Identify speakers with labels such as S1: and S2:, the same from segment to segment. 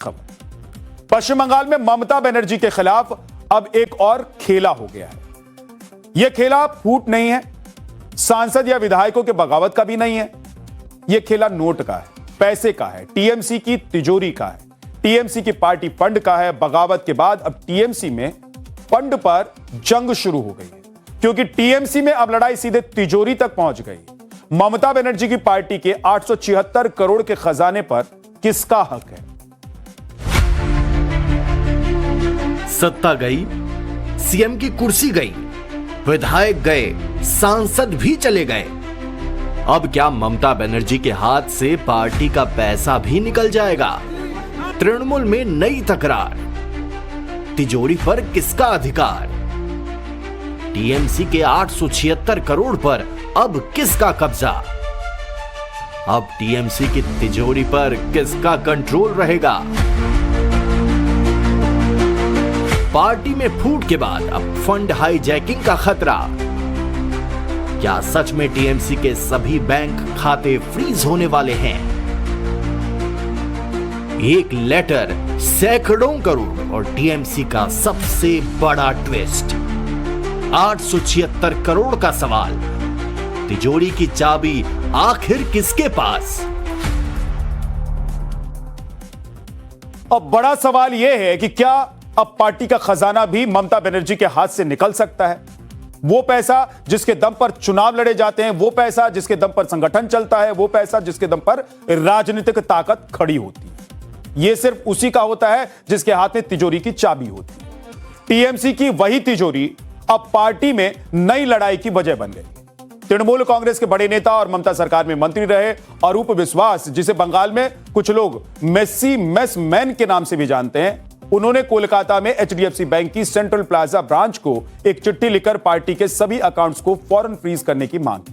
S1: खबर। पश्चिम बंगाल में ममता बनर्जी के खिलाफ अब एक और खेला हो गया है। यह खेला फूट नहीं है, सांसद या विधायकों के बगावत का भी नहीं है। यह खेला नोट का है, पैसे का है, टीएमसी की तिजोरी का है, टीएमसी की पार्टी फंड का है। बगावत के बाद अब टीएमसी में फंड पर जंग शुरू हो गई है, क्योंकि टीएमसी में अब लड़ाई सीधे तिजोरी तक पहुंच गई। ममता बनर्जी की पार्टी के 876 करोड़ के खजाने पर किसका हक है?
S2: सत्ता गई, सीएम की कुर्सी गई, विधायक गए, सांसद भी चले गए। अब क्या ममता बनर्जी के हाथ से पार्टी का पैसा भी निकल जाएगा? तृणमूल में नई तकरार, तिजोरी पर किसका अधिकार? टीएमसी के 876 करोड़ पर अब किसका कब्जा? अब टीएमसी की तिजोरी पर किसका कंट्रोल रहेगा? पार्टी में फूट के बाद अब फंड हाईजैकिंग का खतरा। क्या सच में टीएमसी के सभी बैंक खाते फ्रीज होने वाले हैं? एक लेटर, सैकड़ों करोड़ और टीएमसी का सबसे बड़ा ट्विस्ट। 876 करोड़ का सवाल, तिजोरी की चाबी आखिर किसके पास?
S1: अब बड़ा सवाल यह है कि क्या अब पार्टी का खजाना भी ममता बनर्जी के हाथ से निकल सकता है? वो पैसा जिसके दम पर चुनाव लड़े जाते हैं, वो पैसा जिसके दम पर संगठन चलता है, वो पैसा जिसके दम पर राजनीतिक ताकत खड़ी होती है, यह सिर्फ उसी का होता है जिसके हाथ में तिजोरी की चाबी होती है। टीएमसी की वही तिजोरी अब पार्टी में नई लड़ाई की वजह बन गई। तृणमूल कांग्रेस के बड़े नेता और ममता सरकार में मंत्री रहे अरूप विश्वास, जिसे बंगाल में कुछ लोग मेस्सी मेस मैन के नाम से भी जानते हैं, उन्होंने कोलकाता में एचडीएफसी बैंक की सेंट्रल प्लाजा ब्रांच को एक चिट्ठी लिखकर पार्टी के सभी अकाउंट्स को फौरन फ्रीज करने की मांग की।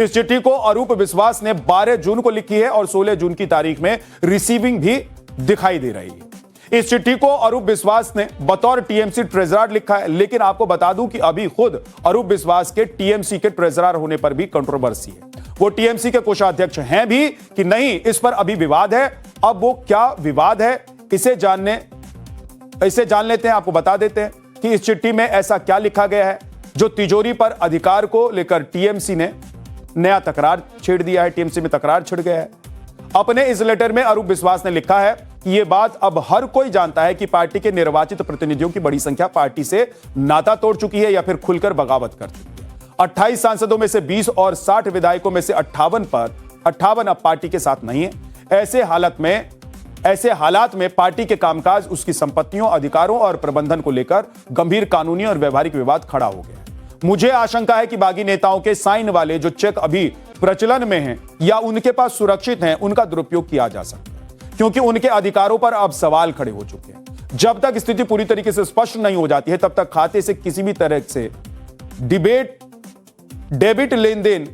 S1: इस चिट्ठी को अरूप विश्वास ने 12 जून को लिखी है और 16 जून की तारीख में रिसीविंग भी दिखाई दे रही है। इस चिट्ठी को अरूप विश्वास ने बतौर टीएमसी ट्रेजरर लिखा है, लेकिन आपको बता दूं कि अभी खुद अरूप विश्वास के टीएमसी के ट्रेजरर होने पर भी कंट्रोवर्सी है। वो टीएमसी के कोषाध्यक्ष हैं भी कि नहीं, इस पर अभी विवाद है। अब वो क्या विवाद है, इसे जान लेते हैं। आपको बता देते हैं कि इस चिट्ठी में ऐसा क्या लिखा गया है जो तिजोरी पर अधिकार को लेकर टीएमसी ने नया तकरार छेड़ दिया है, टीएमसी में तकरार छिड़ गया है। अपने इस लेटर में अरूप विश्वास ने लिखा है कि यह बात अब हर कोई जानता है कि पार्टी के निर्वाचित प्रतिनिधियों की बड़ी संख्या पार्टी से नाता तोड़ चुकी है या फिर खुलकर बगावत कर चुकी है। 28 सांसदों में से 20 और 60 विधायकों में से 58 अब पार्टी के साथ नहीं है। ऐसे हालात में पार्टी के कामकाज, उसकी संपत्तियों, अधिकारों और प्रबंधन को लेकर गंभीर कानूनी और व्यवहारिक विवाद खड़ा हो गया है। मुझे आशंका है कि बागी नेताओं के साइन वाले जो चेक अभी प्रचलन में हैं या उनके पास सुरक्षित हैं, उनका दुरुपयोग किया जा सकता है, क्योंकि उनके अधिकारों पर अब सवाल खड़े हो चुके हैं। जब तक स्थिति पूरी तरीके से स्पष्ट नहीं हो जाती है, तब तक खाते से किसी भी तरह से डेबिट लेन देन,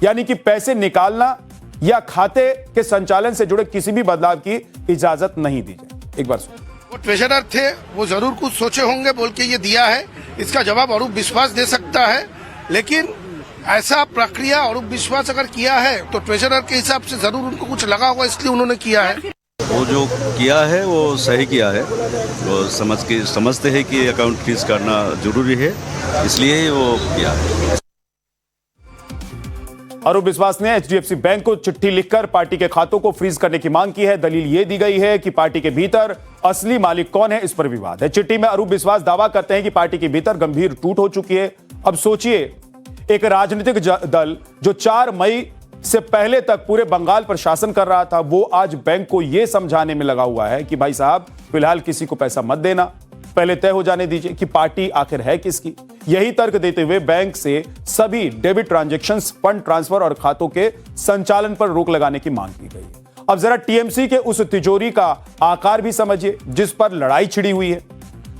S1: यानी कि पैसे निकालना या खाते के संचालन से जुड़े किसी भी बदलाव की इजाजत नहीं दी जाए। एक बार सुनो।
S3: वो ट्रेजरर थे, वो जरूर कुछ सोचे होंगे बोल के ये दिया है। इसका जवाब अरूप विश्वास दे सकता है, लेकिन ऐसा प्रक्रिया अरूप विश्वास अगर किया है तो ट्रेजरर के हिसाब से जरूर उनको कुछ लगा होगा, इसलिए उन्होंने किया है।
S4: वो जो किया है वो सही किया है। वो समझते हैं कि अकाउंट फ्रीज करना जरूरी है, इसलिए वो किया है।
S1: अरूप विश्वास ने एचडीएफसी बैंक को चिट्ठी लिखकर पार्टी के खातों को फ्रीज करने की मांग की है। दलील यह दी गई है कि पार्टी के भीतर असली मालिक कौन है, इस पर विवाद है। चिट्ठी में अरूप विश्वास दावा करते हैं कि पार्टी के भीतर गंभीर टूट हो चुकी है। अब सोचिए, एक राजनीतिक दल जो 4 मई से पहले तक पूरे बंगाल पर शासन कर रहा था, वो आज बैंक को यह समझाने में लगा हुआ है कि भाई साहब, फिलहाल किसी को पैसा मत देना, पहले तय हो जाने दीजिए कि पार्टी आखिर है किसकी। यही तर्क देते हुए बैंक से सभी डेबिट ट्रांजैक्शंस, फंड ट्रांसफर और खातों के संचालन पर रोक लगाने की मांग की गई है। अब जरा टीएमसी के उस तिजोरी का आकार भी समझिए जिस पर लड़ाई छिड़ी हुई है।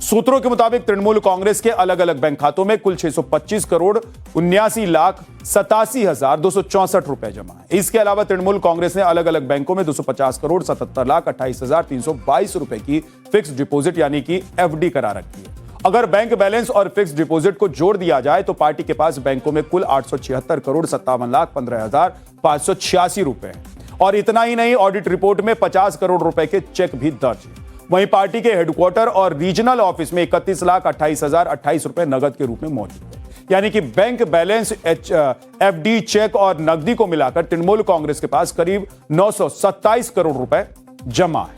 S1: सूत्रों के मुताबिक तृणमूल कांग्रेस के अलग अलग बैंक खातों में कुल 625 करोड़ 79,87,264 रुपए जमा है। इसके अलावा तृणमूल कांग्रेस ने अलग अलग बैंकों में 250 करोड़ 77,28,322 रुपए की फिक्स डिपॉजिट यानी कि एफडी करा रखी है। अगर बैंक बैलेंस और फिक्स डिपॉजिट को जोड़ दिया जाए तो पार्टी के पास बैंकों में कुल 876 करोड़ 57,15,586 रुपए हैं। और इतना ही नहीं, ऑडिट रिपोर्ट में 50 करोड़ रुपए के चेक भी दर्ज है। वहीं पार्टी के हेडक्वार्टर और रीजनल ऑफिस में 31,28,028 रुपए नगद के रूप में मौजूद है। यानी कि बैंक बैलेंस, एफडी, चेक और नकदी को मिलाकर तृणमूल कांग्रेस के पास करीब 927 करोड़ रुपए जमा है।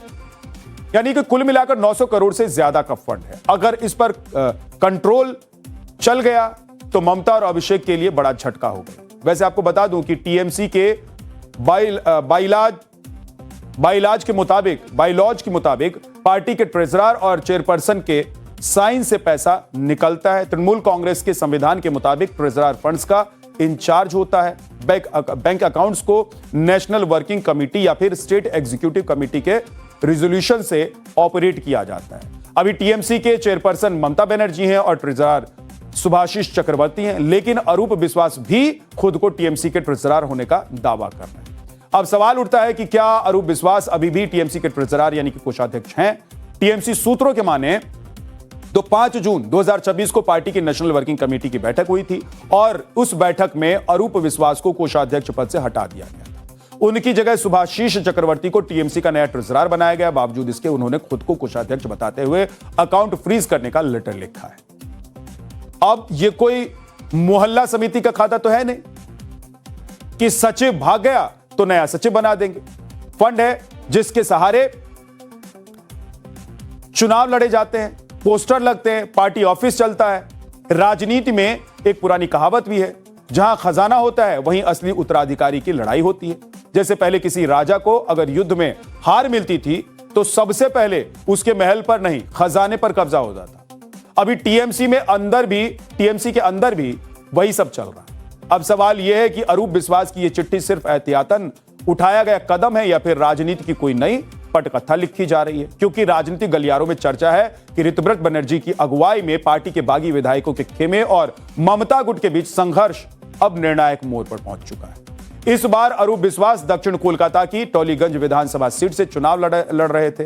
S1: यानी कि कुल मिलाकर 900 करोड़ से ज्यादा का फंड है। अगर इस पर कंट्रोल चल गया तो ममता और अभिषेक के लिए बड़ा झटका होगा। वैसे आपको बता दूं कि टीएमसी के बाइलॉज के मुताबिक पार्टी के ट्रेजरर और चेयरपर्सन के साइन से पैसा निकलता है। तृणमूल कांग्रेस के संविधान के मुताबिक ट्रेजरर फंड्स का इंचार्ज होता है। बैंक अकाउंट्स को नेशनल वर्किंग कमेटी या फिर स्टेट एग्जीक्यूटिव कमेटी के रिजोल्यूशन से ऑपरेट किया जाता है। अभी टीएमसी के चेयरपर्सन ममता बनर्जी हैं और ट्रेजरर सुभाषिष चक्रवर्ती हैं, लेकिन अरूप विश्वास भी खुद को टीएमसी के ट्रेजरर होने का दावा कर रहे हैं। अब सवाल उठता है कि क्या अरूप विश्वास अभी भी टीएमसी के ट्रेजरर यानी कि कोषाध्यक्ष हैं? टीएमसी सूत्रों के माने तो 5 जून 2026 को पार्टी की नेशनल वर्किंग कमेटी की बैठक हुई थी और उस बैठक में अरूप विश्वास को कोषाध्यक्ष पद से हटा दिया गया था। उनकी जगह सुभाषिष चक्रवर्ती को टीएमसी का नया ट्रेजरर बनाया गया। बावजूद इसके उन्होंने खुद को कोषाध्यक्ष बताते हुए अकाउंट फ्रीज करने का लेटर लिखा है। अब ये कोई मोहल्ला समिति का खाता तो है नहीं कि सचिव भाग गया तो नया सचिव बना देंगे। फंड है जिसके सहारे चुनाव लड़े जाते हैं, पोस्टर लगते हैं, पार्टी ऑफिस चलता है। राजनीति में एक पुरानी कहावत भी है, जहां खजाना होता है वहीं असली उत्तराधिकारी की लड़ाई होती है। जैसे पहले किसी राजा को अगर युद्ध में हार मिलती थी तो सबसे पहले उसके महल पर नहीं, खजाने पर कब्जा होता था। अभी टीएमसी के अंदर भी वही सब चल रहा है। अब सवाल यह है कि अरूप विश्वास की यह चिट्ठी सिर्फ एहतियातन उठाया गया कदम है या फिर राजनीति की कोई नई पटकथा लिखी जा रही है? क्योंकि राजनीतिक गलियारों में चर्चा है कि ऋतव्रत बनर्जी की अगुवाई में पार्टी के बागी विधायकों के खेमे और ममता गुट के बीच संघर्ष अब निर्णायक मोड़ पर पहुंच चुका है। इस बार अरूप विश्वास दक्षिण कोलकाता की टोलीगंज विधानसभा सीट से चुनाव लड़ रहे थे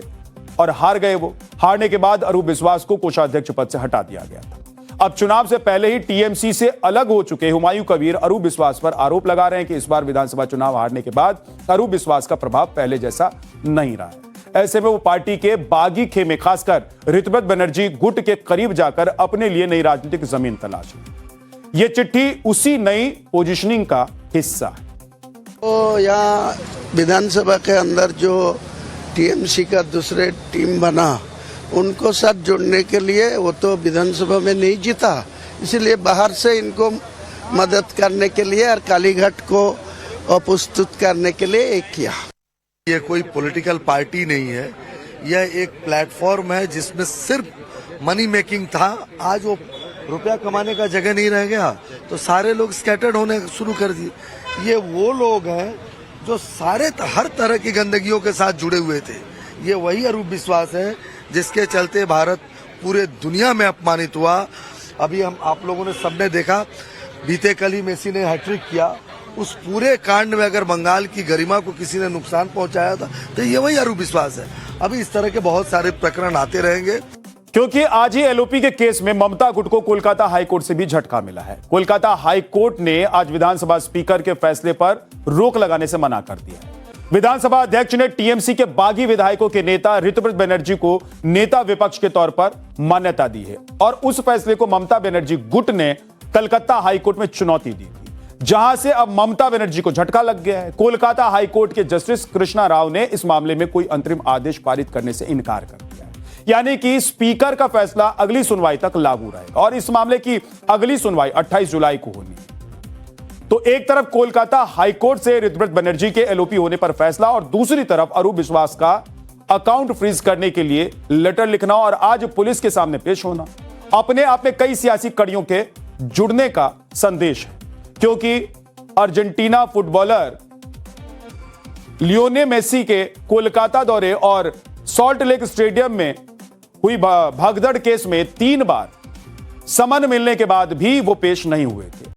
S1: और हार गए। हारने के बाद अरूप विश्वास को कोषाध्यक्ष पद से हटा दिया गया था। अब चुनाव से पहले ही टीएमसी से अलग हो चुके हुमायूं कबीर अरूप विश्वास पर आरोप लगा रहे हैं कि इस बार विधानसभा चुनाव हारने के बाद अरूप विश्वास का प्रभाव पहले जैसा नहीं रहा है। ऐसे में वो पार्टी के बागी खेमे, खासकर ऋतव्रत बनर्जी गुट के करीब जाकर अपने लिए नई राजनीतिक जमीन तलाश रहे। ये चिट्ठी उसी नई पोजीशनिंग का हिस्सा है।
S5: तो यहाँ विधानसभा के अंदर जो टीएमसी का दूसरे टीम बना, उनको साथ जोड़ने के लिए वो तो विधानसभा में नहीं जीता, इसलिए बाहर से इनको मदद करने के लिए और कालीघाट को प्रस्तुत करने के लिए एक किया।
S6: ये कोई पॉलिटिकल पार्टी नहीं है, यह एक प्लेटफॉर्म है जिसमें सिर्फ मनी मेकिंग था। आज वो रुपया कमाने का जगह नहीं रह गया तो सारे लोग स्कैटर्ड होने शुरू कर दिए। ये वो लोग हैं जो हर तरह की गंदगियों के साथ जुड़े हुए थे। ये वही अरूप विश्वास है जिसके चलते भारत पूरे दुनिया में अपमानित हुआ। अभी आप लोगों ने सबने देखा, बीते कल ही मेसी ने हैट्रिक किया। उस पूरे कांड में अगर बंगाल की गरिमा को किसी ने नुकसान पहुंचाया था तो ये वही अरूप विश्वास है। अभी इस तरह के बहुत सारे प्रकरण आते रहेंगे।
S1: क्योंकि आज ही एलओपी के केस में ममता गुट को कोलकाता हाईकोर्ट से भी झटका मिला है। कोलकाता हाईकोर्ट ने आज विधानसभा स्पीकर के फैसले पर रोक लगाने से मना कर दिया है। विधानसभा अध्यक्ष ने टीएमसी के बागी विधायकों के नेता ऋतव्रत बनर्जी को नेता विपक्ष के तौर पर मान्यता दी है और उस फैसले को ममता बनर्जी गुट ने कलकत्ता हाईकोर्ट में चुनौती दी थी, जहां से अब ममता बनर्जी को झटका लग गया है। कोलकाता हाईकोर्ट के जस्टिस कृष्णा राव ने इस मामले में कोई अंतरिम आदेश पारित करने से इनकार कर दिया है। यानी कि स्पीकर का फैसला अगली सुनवाई तक लागू रहेगा और इस मामले की अगली सुनवाई 28 जुलाई को होनी है। तो एक तरफ कोलकाता हाईकोर्ट से ऋतव्रत बनर्जी के एलओपी होने पर फैसला और दूसरी तरफ अरूप विश्वास का अकाउंट फ्रीज करने के लिए लेटर लिखना और आज पुलिस के सामने पेश होना अपने आप में कई सियासी कड़ियों के जुड़ने का संदेश है। क्योंकि अर्जेंटीना फुटबॉलर लियोनेल मेसी के कोलकाता दौरे और सॉल्ट लेक स्टेडियम में हुई भगदड़ केस में 3 बार समन मिलने के बाद भी वो पेश नहीं हुए थे।